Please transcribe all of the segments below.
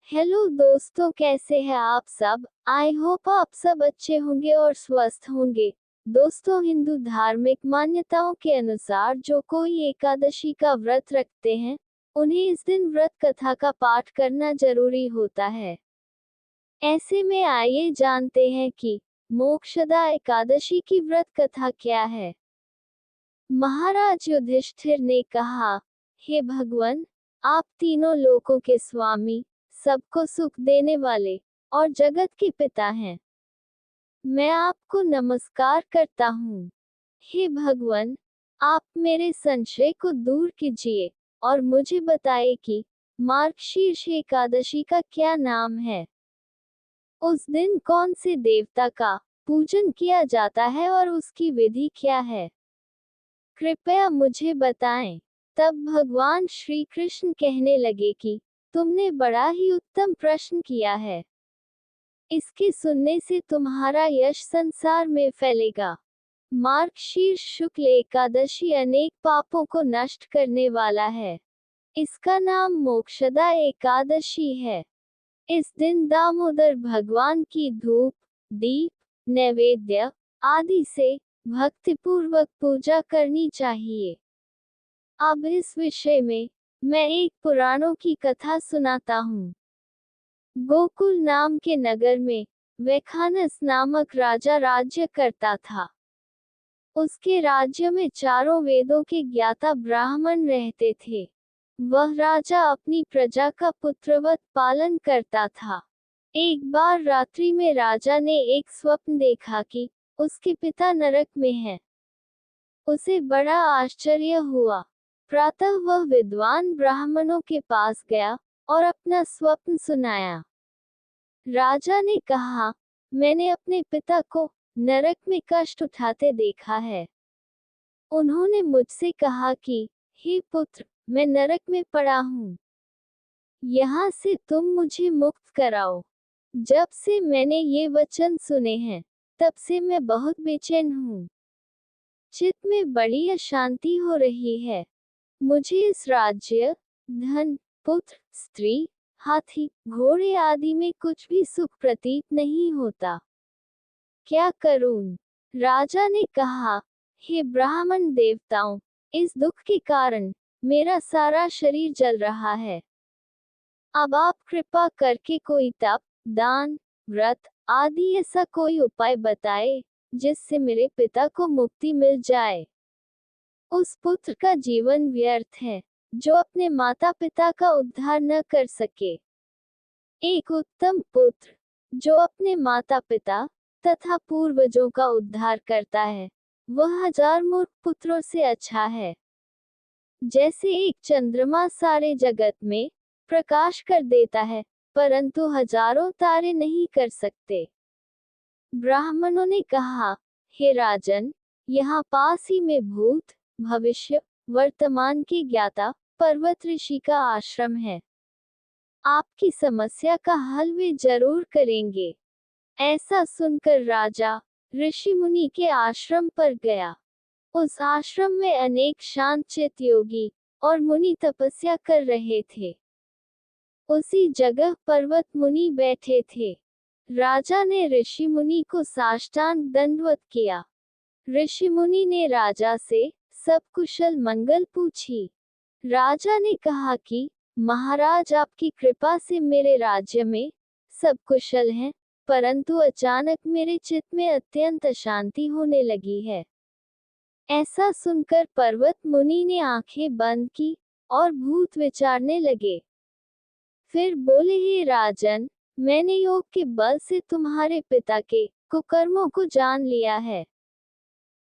Hello दोस्तों, कैसे हैं आप सब। आई होप आप सब अच्छे होंगे और स्वस्थ होंगे। दोस्तों, हिंदू धार्मिक मान्यताओं के अनुसार जो कोई एकादशी का व्रत रखते हैं, उन्हें इस दिन व्रत कथा का पाठ करना जरूरी होता है। ऐसे में आइए जानते हैं कि मोक्षदा एकादशी की व्रत कथा क्या है। महाराज युधिष्ठिर ने कहा, हे भगवान, आप तीनों लोकों के स्वामी, सबको सुख देने वाले और जगत के पिता हैं। मैं आपको नमस्कार करता हूँ। हे भगवान, आप मेरे संशय को दूर कीजिए और मुझे बताइए कि मार्गशीर्ष एकादशी का क्या नाम है। उस दिन कौन से देवता का पूजन किया जाता है और उसकी विधि क्या है, कृपया मुझे बताएं। तब भगवान श्री कृष्ण कहने लगे कि तुमने बड़ा ही उत्तम प्रश्न किया है। इसके सुनने से तुम्हारा यश संसार में फैलेगा। मार्गशीर्ष शुक्ल एकादशी अनेक पापों को नष्ट करने वाला है। इसका नाम मोक्षदा एकादशी है। इस दिन दामोदर भगवान की धूप, दीप, नैवेद्य आदि से भक्तिपूर्वक पूजा करनी चाहिए। अब इस विषय में मैं एक पुराणों की कथा सुनाता हूँ। गोकुल नाम के नगर में वैखानस नामक राजा राज्य करता था। उसके राज्य में चारों वेदों के ज्ञाता ब्राह्मण रहते थे। वह राजा अपनी प्रजा का पुत्रवत पालन करता था। एक बार रात्रि में राजा ने एक स्वप्न देखा कि उसके पिता नरक में हैं। उसे बड़ा आश्चर्य हुआ। प्रातः वह विद्वान ब्राह्मणों के पास गया और अपना स्वप्न सुनाया। राजा ने कहा, मैंने अपने पिता को नरक में कष्ट उठाते देखा है। उन्होंने मुझसे कहा कि हे पुत्र, मैं नरक में पड़ा हूँ, यहाँ से तुम मुझे मुक्त कराओ। जब से मैंने ये वचन सुने हैं, तब से मैं बहुत बेचैन हूँ। चित्त में बड़ी अशांति हो रही है। मुझे इस राज्य, धन, पुत्र, स्त्री, हाथी, घोड़े आदि में कुछ भी सुख प्रतीत नहीं होता। क्या करूं? राजा ने कहा, हे ब्राह्मण देवताओं, इस दुख के कारण मेरा सारा शरीर जल रहा है। अब आप कृपा करके कोई तप, दान, व्रत आदि ऐसा कोई उपाय बताए जिससे मेरे पिता को मुक्ति मिल जाए। उस पुत्र का जीवन व्यर्थ है जो अपने माता पिता का उद्धार न कर सके। एक उत्तम पुत्र जो अपने माता पिता तथा पूर्वजों का उद्धार करता है, वह 1000 मूर्ख पुत्रों से अच्छा है। जैसे एक चंद्रमा सारे जगत में प्रकाश कर देता है, परंतु हजारों तारे नहीं कर सकते। ब्राह्मणों ने कहा, हे राजन, यहाँ पास ही में भूत, भविष्य, वर्तमान के ज्ञाता पर्वत ऋषि का आश्रम है। आपकी समस्या का हल वे जरूर करेंगे। ऐसा सुनकर राजा ऋषि मुनि के आश्रम पर गया। उस आश्रम में अनेक शांत चित्त योगी और मुनि तपस्या कर रहे थे। उसी जगह पर्वत मुनि बैठे थे। राजा ने ऋषि मुनि को साष्टांग दंडवत किया। ऋषि मुनि ने राजा से सब कुशल मंगल पूछी। राजा ने कहा कि महाराज, आपकी कृपा से मेरे राज्य में सब कुशल हैं, परंतु अचानक मेरे चित्त में अत्यंत अशांति होने लगी है। ऐसा सुनकर पर्वत मुनि ने आंखें बंद की और भूत विचारने लगे। फिर बोले, हे राजन, मैंने योग के बल से तुम्हारे पिता के कुकर्मों को जान लिया है।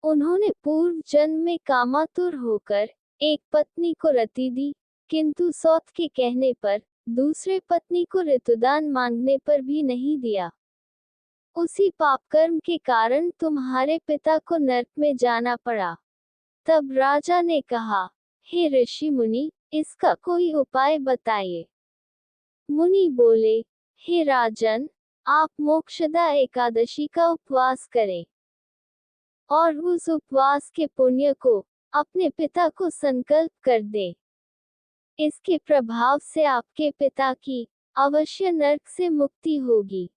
उन्होंने पूर्व जन्म में कामातुर होकर एक पत्नी को रति दी, किंतु सौत के कहने पर दूसरे पत्नी को ऋतुदान मांगने पर भी नहीं दिया। उसी पापकर्म के कारण तुम्हारे पिता को नरक में जाना पड़ा। तब राजा ने कहा, हे ऋषि मुनि, इसका कोई उपाय बताइए। मुनि बोले, हे राजन, आप मोक्षदा एकादशी का उपवास करें और उस उपवास के पुण्य को अपने पिता को संकल्प कर दें। इसके प्रभाव से आपके पिता की अवश्य नरक से मुक्ति होगी।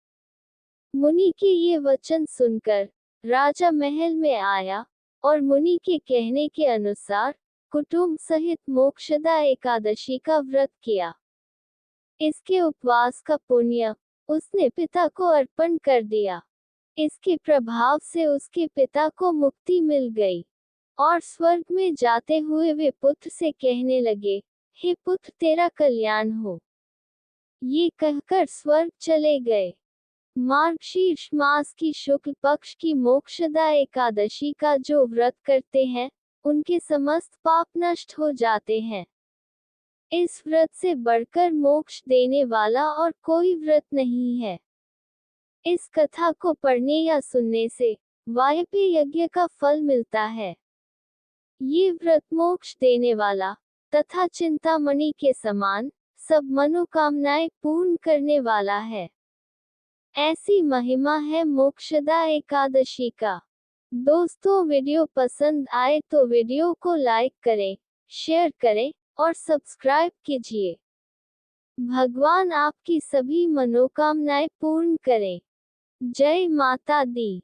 मुनि के ये वचन सुनकर राजा महल में आया और मुनि के कहने के अनुसार कुटुंब सहित मोक्षदा एकादशी का व्रत किया। इसके उपवास का पुण्य उसने पिता को अर्पण कर दिया। इसके प्रभाव से उसके पिता को मुक्ति मिल गई और स्वर्ग में जाते हुए वे पुत्र से कहने लगे, हे पुत्र तेरा कल्याण हो। ये कहकर स्वर्ग चले गए। मार्गशीर्ष मास की शुक्ल पक्ष की मोक्षदा एकादशी का जो व्रत करते हैं उनके समस्त पाप नष्ट हो जाते हैं। इस व्रत से बढ़कर मोक्ष देने वाला और कोई व्रत नहीं है। इस कथा को पढ़ने या सुनने से वायपी यज्ञ का फल मिलता है। ये व्रत मोक्ष देने वाला तथा चिंतामणि के समान सब मनोकामनाएं पूर्ण करने वाला है। ऐसी महिमा है मोक्षदा एकादशी का। दोस्तों वीडियो पसंद आए तो वीडियो को लाइक करें, शेयर करें और सब्सक्राइब कीजिए। भगवान आपकी सभी मनोकामनाएं पूर्ण करें। जय माता दी।